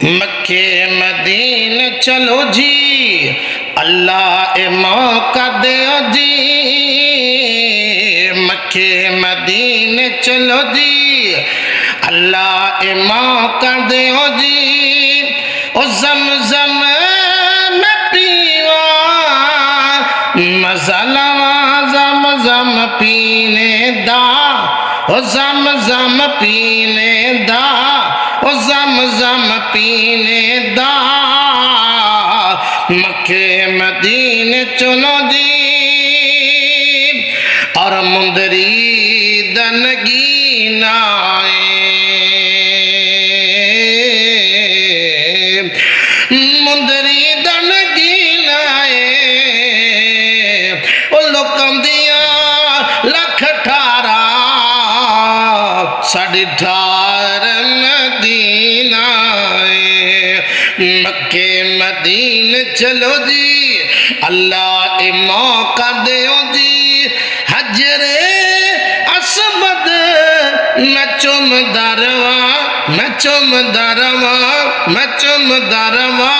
मक्के मदीने चलो जी, अल्लाह ए मौका दे जी। मक्के मदीने चलो जी, अल्लाह ए मौका दे जी। ओ ज़मज़म मैं पीवा, मज़ा लवा ज़मज़म पीने दा। ओ ज़मज़म पीने दा, ओ ज़मज़म पीने दा। मक्के मदीने चलो जी, और मुंदरी दनगी नाए, मुंदरी दनगी नाए। ओ लोकां दिया लख ठारा, साड़ी ठार मदीना है। मक्के मदीने चलो जी, अल्लाह ए मौका दे जी। हजरे असवद मैं चुमदा रवा, मैं चुमदा रवा, मैं चुमदा रवा।